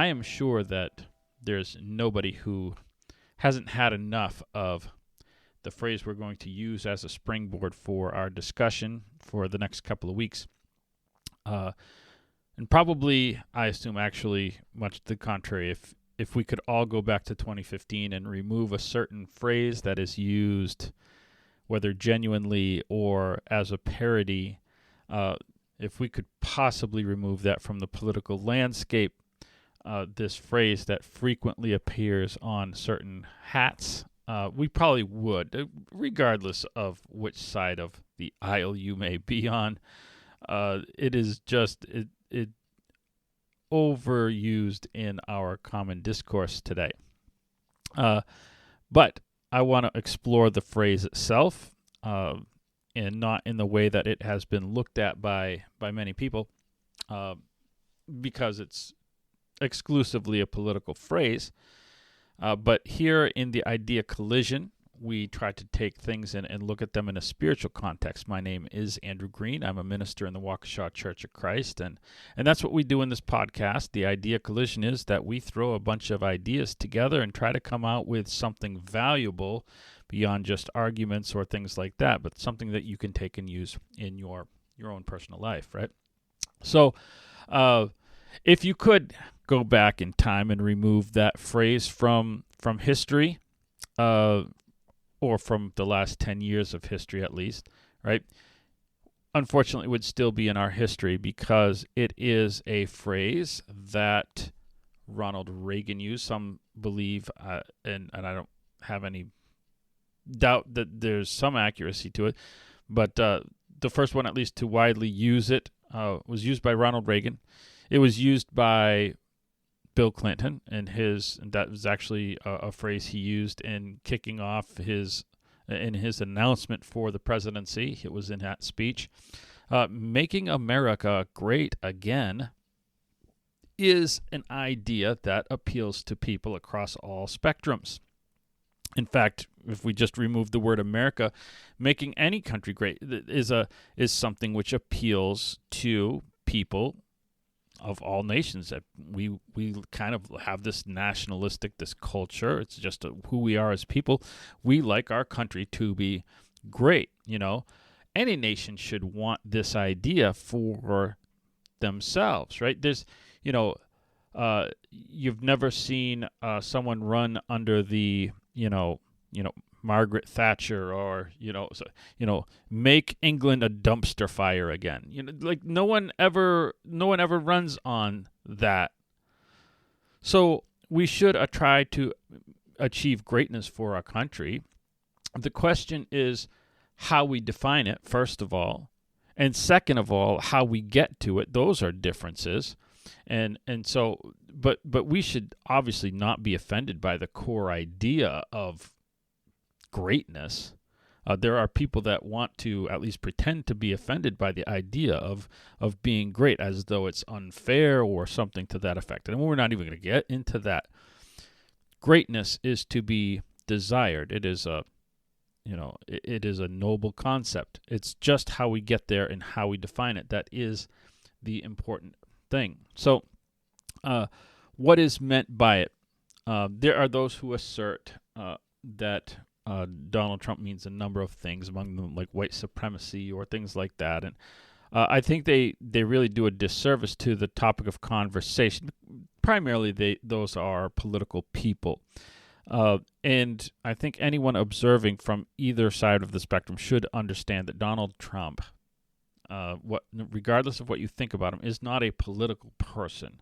I am sure that there's nobody who hasn't had enough of the phrase we're going to use as a springboard for our discussion for the next couple of weeks. And probably, I assume, actually, much to the contrary, if we could all go back to 2015 and remove a certain phrase that is used, whether genuinely or as a parody, if we could possibly remove that from the political landscape, this phrase that frequently appears on certain hats, we probably would, regardless of which side of the aisle you may be on. It is just it overused in our common discourse today. But I want to explore the phrase itself, and not in the way that it has been looked at by many people, because it's exclusively a political phrase. But here in the idea collision, we try to take things and look at them in a spiritual context. My name is Andrew Green. I'm a minister in the Waukesha Church of Christ, and that's what we do in this podcast. The idea collision is that we throw a bunch of ideas together and try to come out with something valuable beyond just arguments or things like that, but something that you can take and use in your own personal life, right? So if you could go back in time and remove that phrase from history, or from the last 10 years of history at least, right? Unfortunately, it would still be in our history because it is a phrase that Ronald Reagan used. Some believe, and I don't have any doubt that there's some accuracy to it, but the first one at least to widely use it was used by Ronald Reagan. It was used by Bill Clinton, and that was actually a phrase he used in kicking off his announcement for the presidency. It was in that speech. Making America great again is an idea that appeals to people across all spectrums. In fact, if we just remove the word America, making any country great is something which appeals to people of all nations. That we kind of have this nationalistic, this culture. It's just who we are as people. We like our country to be great. Any nation should want this idea for themselves, right? There's, you've never seen someone run under the, Margaret Thatcher, or make England a dumpster fire again. Like no one ever runs on that. So we should try to achieve greatness for our country. The question is how we define it, first of all, and second of all, how we get to it. Those are differences. And so, but we should obviously not be offended by the core idea of greatness. There are people that want to at least pretend to be offended by the idea of being great, as though it's unfair or something to that effect. And we're not even going to get into that. Greatness is to be desired. It is a noble concept. It's just how we get there and how we define it that is the important thing. So, what is meant by it? There are those who assert that Donald Trump means a number of things, among them like white supremacy or things like that. And I think they really do a disservice to the topic of conversation. Primarily, those are political people. And I think anyone observing from either side of the spectrum should understand that Donald Trump, regardless of what you think about him, is not a political person.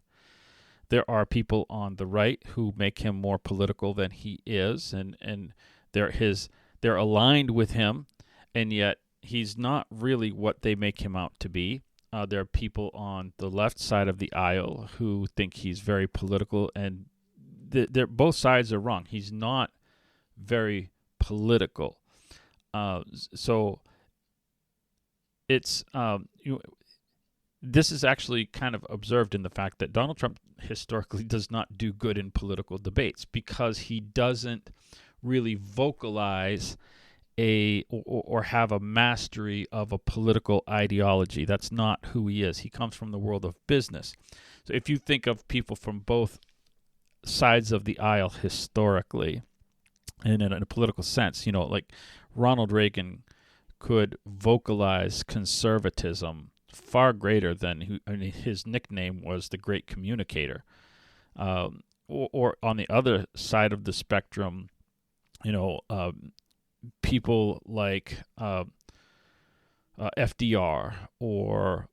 There are people on the right who make him more political than he is, and they're aligned with him, and yet he's not really what they make him out to be. There are people on the left side of the aisle who think he's very political, and both sides are wrong. He's not very political. So it's this is actually kind of observed in the fact that Donald Trump historically does not do good in political debates because he doesn't really vocalize or have a mastery of a political ideology. That's not who he is. He comes from the world of business. So if you think of people from both sides of the aisle historically, and in a political sense. Like Ronald Reagan could vocalize conservatism far greater than his nickname was the Great Communicator. Or on the other side of the spectrum, people like FDR or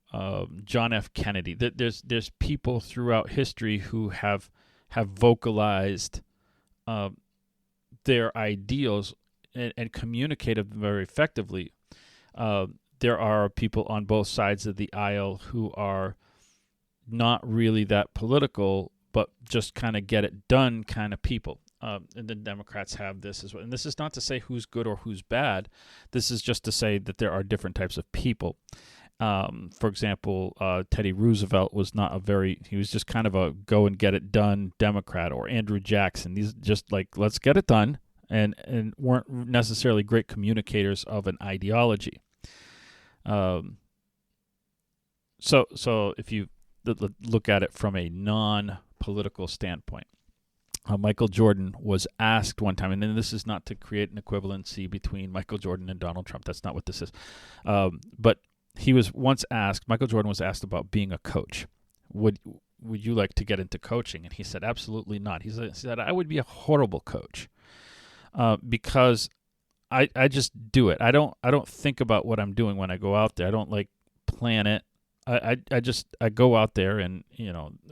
John F. Kennedy. There's people throughout history who have vocalized their ideals and communicated very effectively. There are people on both sides of the aisle who are not really that political, but just kind of get it done kind of people. And the Democrats have this as well. And this is not to say who's good or who's bad. This is just to say that there are different types of people. For example, Teddy Roosevelt was he was just kind of a go and get it done Democrat, or Andrew Jackson. These just like, let's get it done, and weren't necessarily great communicators of an ideology. So if you look at it from a non-political standpoint, Michael Jordan was asked one time, and then this is not to create an equivalency between Michael Jordan and Donald Trump. That's not what this is. But he was once asked, Michael Jordan was asked about being a coach. Would you like to get into coaching? And he said, absolutely not. He said, I would be a horrible coach because I just do it. I don't think about what I'm doing when I go out there. I don't plan it. I go out there, and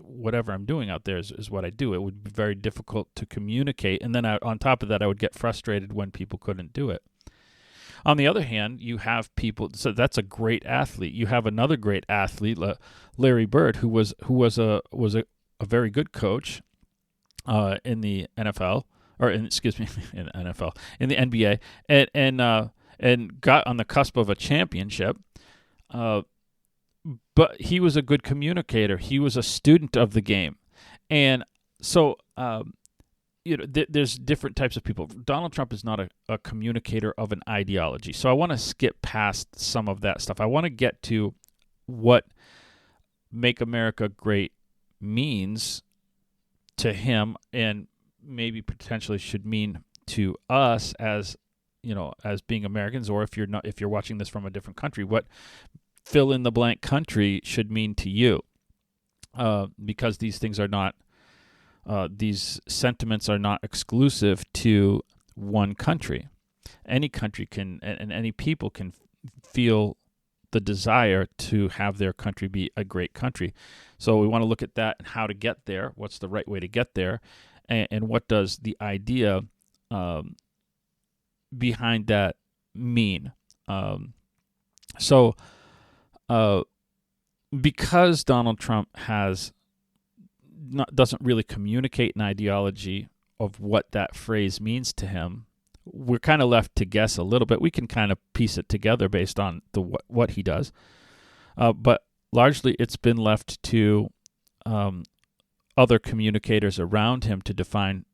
whatever I'm doing out there is what I do. It would be very difficult to communicate, and then on top of that, I would get frustrated when people couldn't do it. On the other hand, you have people. So that's a great athlete. You have another great athlete, Larry Bird, who was a very good coach in the NFL, or in the NBA, and got on the cusp of a championship. But he was a good communicator. He was a student of the game. And so, there's different types of people. Donald Trump is not a communicator of an ideology. So I want to skip past some of that stuff. I want to get to what Make America Great means to him, and maybe potentially should mean to us as being Americans, or if you're watching this from a different country, what fill in the blank country should mean to you, because these things are not, these sentiments are not exclusive to one country. Any country can, and any people can feel the desire to have their country be a great country. So we want to look at that and how to get there. What's the right way to get there, and what does the idea behind that mean? Because Donald Trump doesn't really communicate an ideology of what that phrase means to him, we're kind of left to guess a little bit. We can kind of piece it together based on what he does, but largely it's been left to other communicators around him to define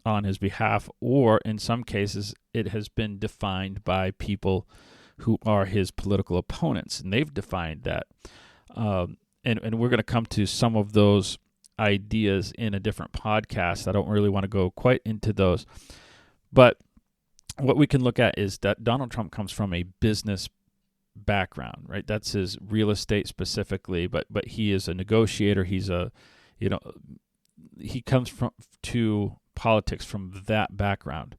on his behalf, or in some cases it has been defined by people who are his political opponents, and they've defined that. And we're going to come to some of those ideas in a different podcast. I don't really want to go quite into those. But what we can look at is that Donald Trump comes from a business background, right? That's his real estate specifically, but he is a negotiator. He comes to politics from that background.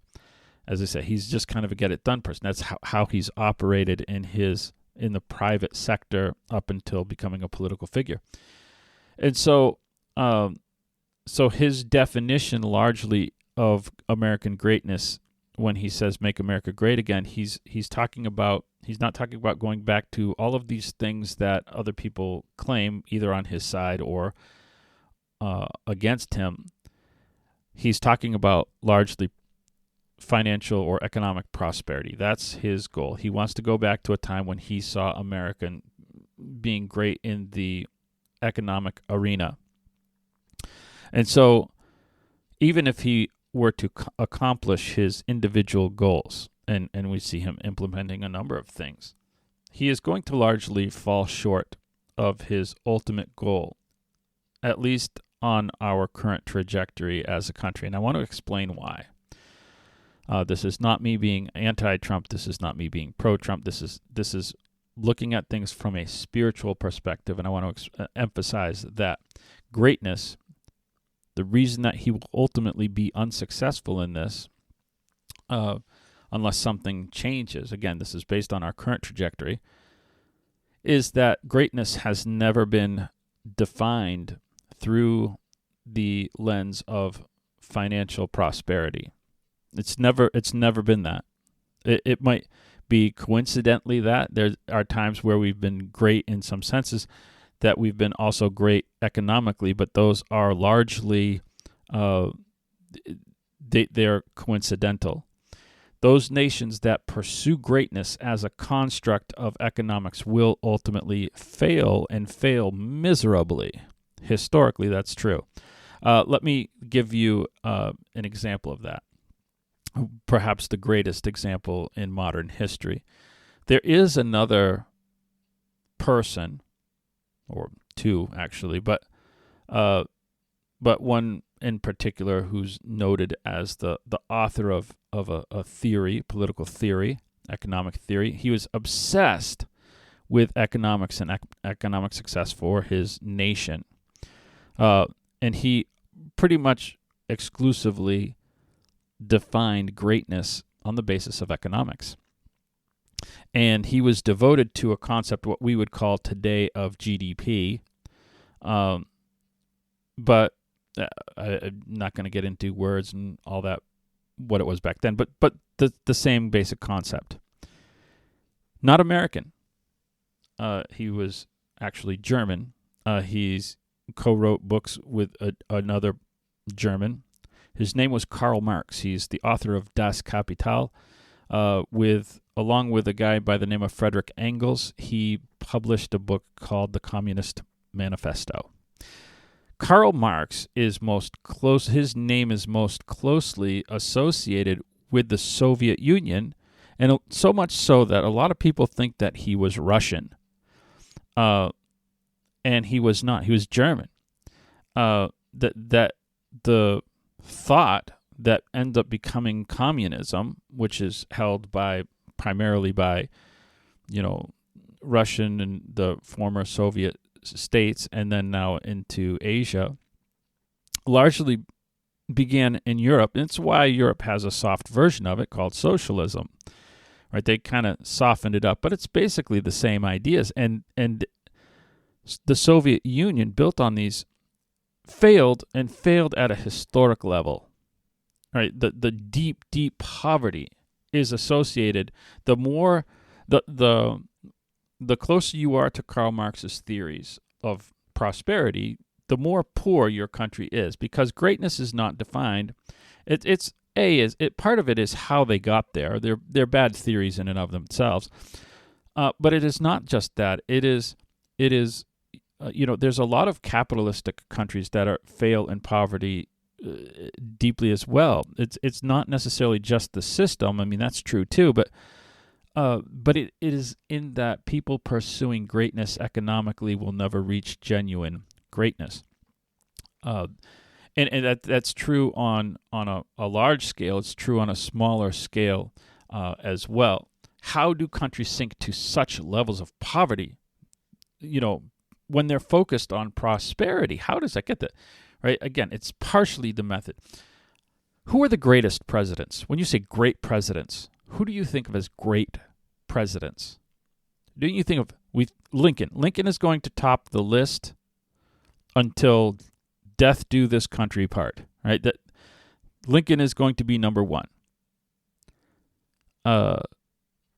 As I said, he's just kind of a get-it-done person. That's how he's operated in the private sector up until becoming a political figure. And so his definition largely of American greatness, when he says "Make America Great Again," he's not talking about going back to all of these things that other people claim, either on his side or against him. He's talking about largely financial or economic prosperity. That's his goal. He wants to go back to a time when he saw America being great in the economic arena. And so even if he were to accomplish his individual goals, and we see him implementing a number of things, he is going to largely fall short of his ultimate goal, at least on our current trajectory as a country, and I want to explain why. This is not me being anti-Trump. This is not me being pro-Trump. This is looking at things from a spiritual perspective, and I want to emphasize that greatness, the reason that he will ultimately be unsuccessful in this, unless something changes, again, this is based on our current trajectory, is that greatness has never been defined through the lens of financial prosperity. It's never been that. It might be coincidentally that. There are times where we've been great in some senses, that we've been also great economically, but those are largely they're coincidental. Those nations that pursue greatness as a construct of economics will ultimately fail, and fail miserably. Historically, that's true. Let me give you an example of that. Perhaps the greatest example in modern history. There is another person, or two actually, but one in particular who's noted as the author of a theory, political theory, economic theory. He was obsessed with economics and economic success for his nation. And he pretty much exclusively defined greatness on the basis of economics. And he was devoted to a concept, what we would call today, of GDP. But I'm not going to get into words and all that, what it was back then, but the same basic concept. Not American. He was actually German. He's co-wrote books with another German. His name was Karl Marx. He's the author of Das Kapital. Along with a guy by the name of Friedrich Engels, he published a book called The Communist Manifesto. Karl Marx is his name is most closely associated with the Soviet Union, and so much so that a lot of people think that he was Russian. And he was not. He was German. That the thought that ends up becoming communism, which is held primarily by, Russian and the former Soviet states, and then now into Asia, largely began in Europe. And it's why Europe has a soft version of it called socialism. Right? They kind of softened it up, but it's basically the same ideas. And the Soviet Union, built on these, failed at a historic level. Right? The deep poverty is associated. The more the closer you are to Karl Marx's theories of prosperity, the more poor your country is, because greatness is not defined. Part of it is how they got there. They're bad theories in and of themselves, but it is not just that. It is. There's a lot of capitalistic countries that fail in poverty deeply as well. It's not necessarily just the system. I mean, that's true too, but it is in that people pursuing greatness economically will never reach genuine greatness. And that's true on a large scale. It's true on a smaller scale as well. How do countries sink to such levels of poverty? When they're focused on prosperity, how does that get there? Right? Again, it's partially the method. Who are the greatest presidents? When you say great presidents, who do you think of as great presidents? Do you think of Lincoln? Lincoln is going to top the list until death do this country part. Right? That Lincoln is going to be number one.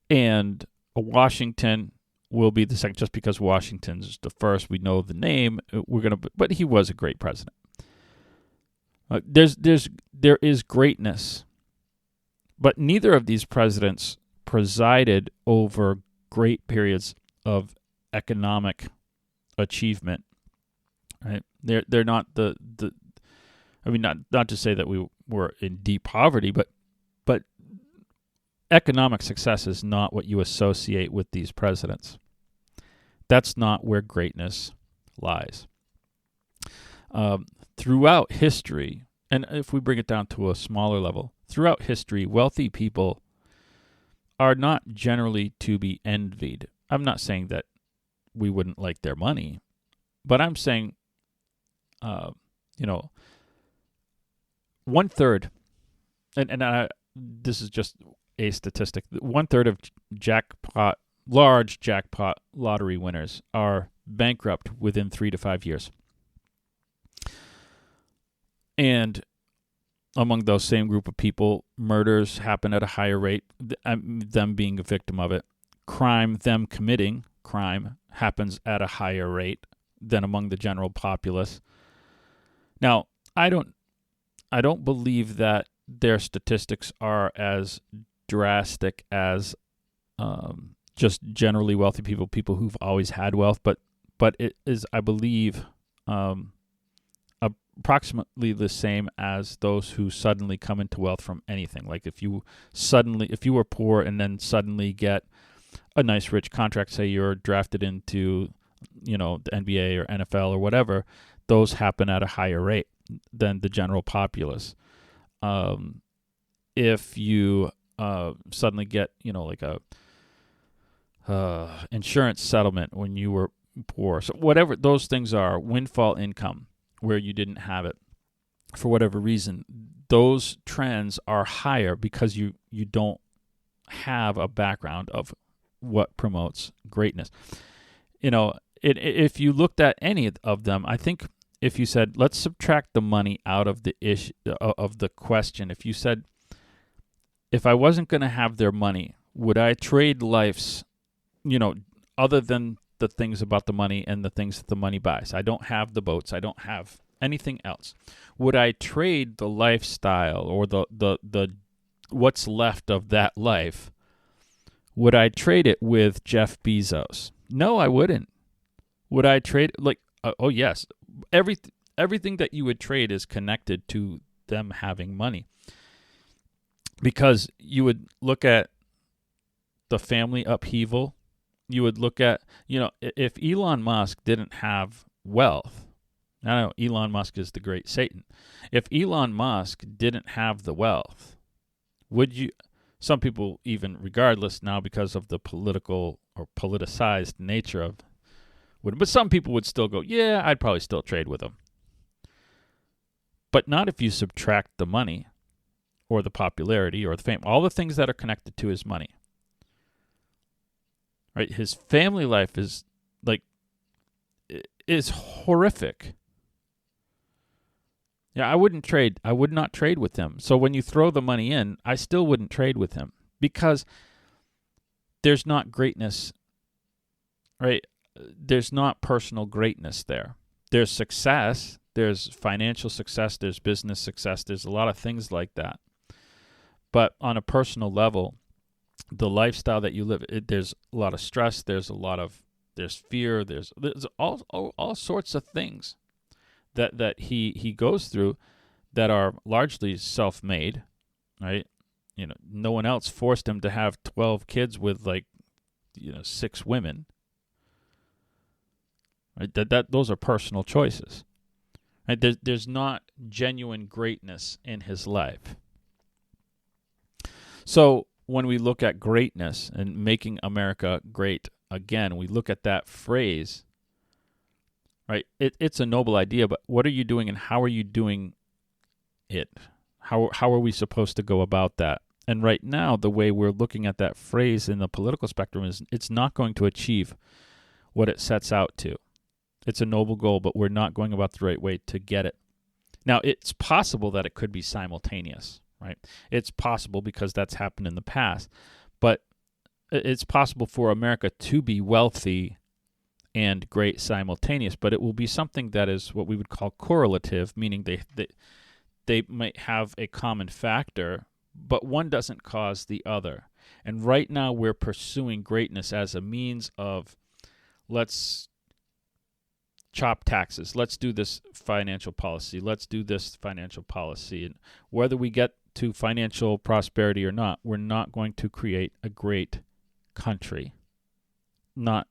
And Washington will be the second, just because Washington's the first. We know the name. But he was a great president. There is greatness, but neither of these presidents presided over great periods of economic achievement. Right? They're not not to say that we were in deep poverty, but economic success is not what you associate with these presidents. That's not where greatness lies. throughout history, and if we bring it down to a smaller level, throughout history, wealthy people are not generally to be envied. I'm not saying that we wouldn't like their money, but I'm saying, you know, 1/3, this is just a statistic, 1/3 of large jackpot lottery winners are bankrupt within 3 to 5 years. And among those same group of people, murders happen at a higher rate, them being a victim of it. Them committing crime happens at a higher rate than among the general populace. Now, I don't believe that their statistics are as drastic as just generally wealthy people who've always had wealth, but it is, I believe, approximately the same as those who suddenly come into wealth from anything. Like if you were poor and then suddenly get a nice rich contract, say you're drafted into, the NBA or NFL or whatever, those happen at a higher rate than the general populace. If you suddenly get, like a insurance settlement when you were poor, so whatever those things are, windfall income where you didn't have it for whatever reason, those trends are higher because you don't have a background of what promotes greatness. If you looked at any of them, I think if you said, let's subtract the money out of the issue of the question, if you said, if I wasn't going to have their money, would I trade lives, other than the things about the money and the things that the money buys? I don't have the boats. I don't have anything else. Would I trade the lifestyle or the what's left of that life? Would I trade it with Jeff Bezos? No, I wouldn't. Would I trade oh yes, everything that you would trade is connected to them having money, because you would look at the family upheaval. You would look at, if Elon Musk didn't have wealth, I know Elon Musk is the great Satan. If Elon Musk didn't have the wealth, some people, even regardless now because of the political or politicized nature of but some people would still go, yeah, I'd probably still trade with him. But not if you subtract the money or the popularity or the fame, all the things that are connected to his money. Right? His family life is horrific. Yeah, I would not trade with him. So when you throw the money in, I still wouldn't trade with him because there's not greatness, right? There's not personal greatness there. There's success, there's financial success, there's business success, there's a lot of things like that. But on a personal level, the lifestyle that you live, there's a lot of stress, there's fear, there's all sorts of things that he goes through that are largely self-made, right? No one else forced him to have 12 kids with 6 women. Right? Those are personal choices. Right? There's not genuine greatness in his life. So when we look at greatness and making America great again, we look at that phrase, right? It's a noble idea, but what are you doing and how are you doing it? How are we supposed to go about that? And right now, the way we're looking at that phrase in the political spectrum is it's not going to achieve what it sets out to. It's a noble goal, but we're not going about the right way to get it. Now, it's possible that it could be simultaneous, right? It's possible because that's happened in the past, but it's possible for America to be wealthy and great simultaneous, but it will be something that is what we would call correlative, meaning they might have a common factor, but one doesn't cause the other. And right now we're pursuing greatness as a means of, let's chop taxes, let's do this financial policy, let's do this financial policy. And whether we get to financial prosperity or not, we're not going to create a great country. Not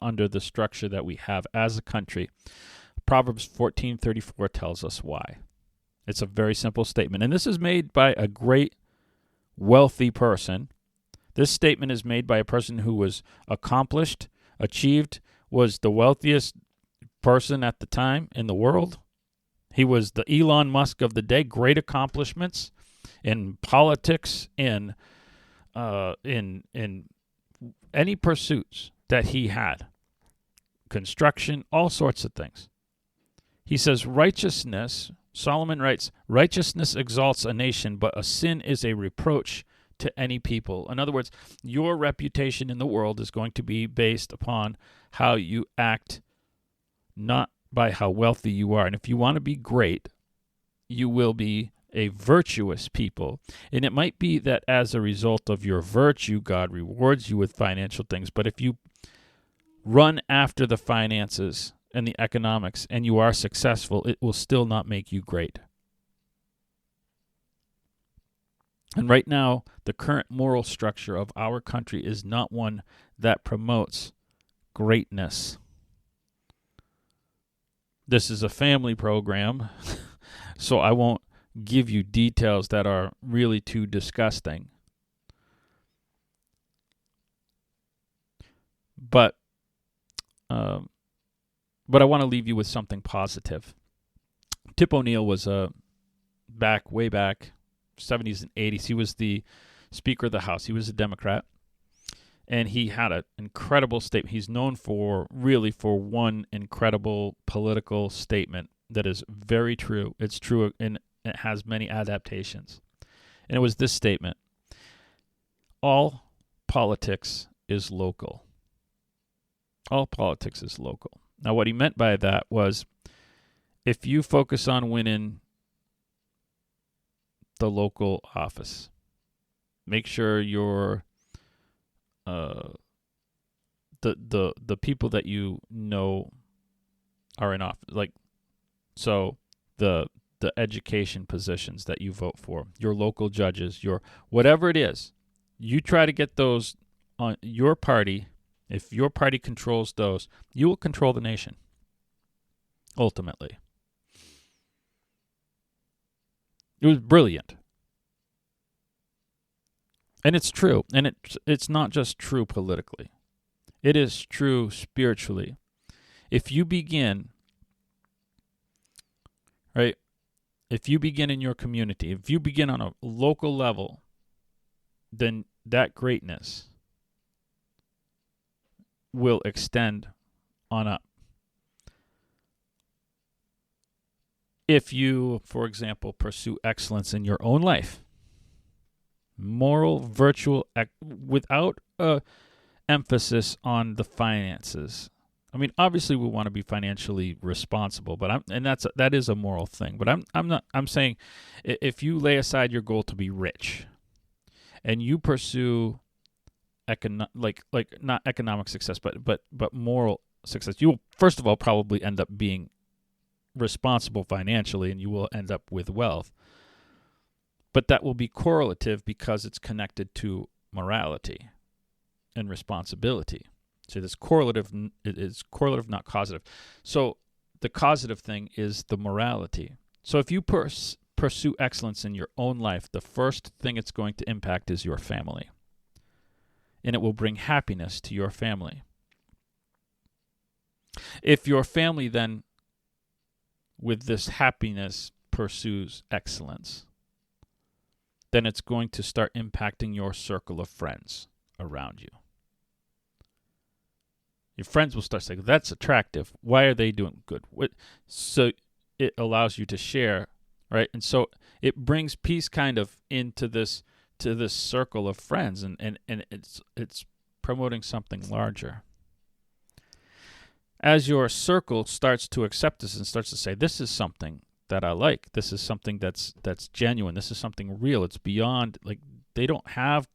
under the structure that we have as a country. Proverbs 14:34 tells us why. It's a very simple statement. And this is made by a great wealthy person. This statement is made by a person who was accomplished, achieved, was the wealthiest person at the time in the world. He was the Elon Musk of the day, great accomplishments in politics, in any pursuits that he had, construction, all sorts of things. He says, righteousness, Solomon writes, righteousness exalts a nation, but a sin is a reproach to any people. In other words, your reputation in the world is going to be based upon how you act, not by how wealthy you are. And if you want to be great, you will be a virtuous people. And it might be that as a result of your virtue, God rewards you with financial things. But if you run after the finances and the economics and you are successful, it will still not make you great. And right now, the current moral structure of our country is not one that promotes greatness. This is a family program, so I won't give you details that are really too disgusting. But I want to leave you with something positive. Tip O'Neill was way back, 70s and 80s. He was the Speaker of the House. He was a Democrat, and he had an incredible statement. He's known for one incredible political statement that is very true. It's true, and it has many adaptations. And it was this statement: all politics is local. All politics is local. Now, what he meant by that was, if you focus on winning the local office, make sure your the people that you know are in office, like so the education positions that you vote for, your local judges, your whatever it is, you try to get those on your party. If your party controls those, you will control the nation, ultimately. It was brilliant. And it's true. And it's not just true politically. It is true spiritually. If you begin, right, if you begin in your community, if you begin on a local level, then that greatness will extend on up. If you, for example, pursue excellence in your own life, moral, virtual, without emphasis on the finances. I mean, obviously we want to be financially responsible, but that is a moral thing. But I'm saying, if you lay aside your goal to be rich, and you pursue not economic success, but moral success, you will first of all probably end up being responsible financially, and you will end up with wealth. But that will be correlative because it's connected to morality and responsibility. So this correlative is correlative, not causative. So the causative thing is the morality. So if you pursue excellence in your own life, the first thing it's going to impact is your family. And it will bring happiness to your family. If your family then, with this happiness, pursues excellence, then it's going to start impacting your circle of friends around you. Your friends will start saying, that's attractive. Why are they doing good? So it allows you to share, right? And so it brings peace kind of into this circle of friends, and it's promoting something larger. As your circle starts to accept this and starts to say, this is something that I like, this is something that's genuine, this is something real, it's beyond, like, they don't have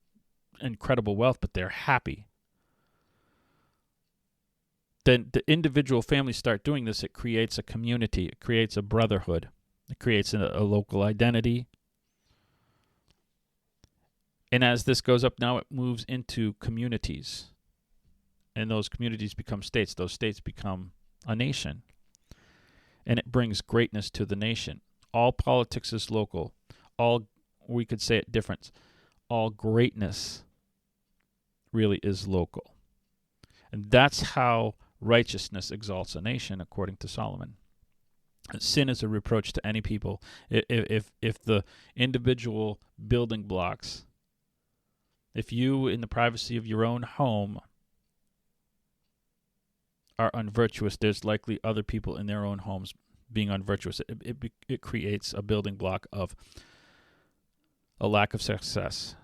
incredible wealth, but they're happy. Then the individual families start doing this. It creates a community. It creates a brotherhood. It creates a local identity. And as this goes up now, it moves into communities. And those communities become states. Those states become a nation. and it brings greatness to the nation. All politics is local. All, we could say it different, all greatness really is local. And that's how righteousness exalts a nation, according to Solomon. Sin is a reproach to any people. If the individual building blocks, if you, in the privacy of your own home, are unvirtuous, there's likely other people in their own homes being unvirtuous. It creates a building block of a lack of success,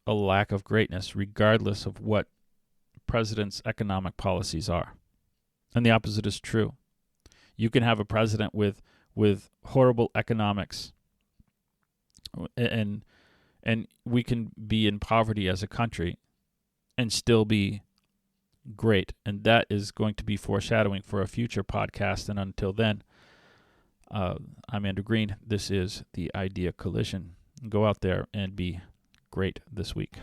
a lack of greatness, regardless of what president's economic policies are. And the opposite is true. You can have a president with horrible economics, and we can be in poverty as a country and still be great. And that is going to be foreshadowing for a future podcast. And until then, I'm Andrew Green. This is the Idea Collision. Go out there and be great this week.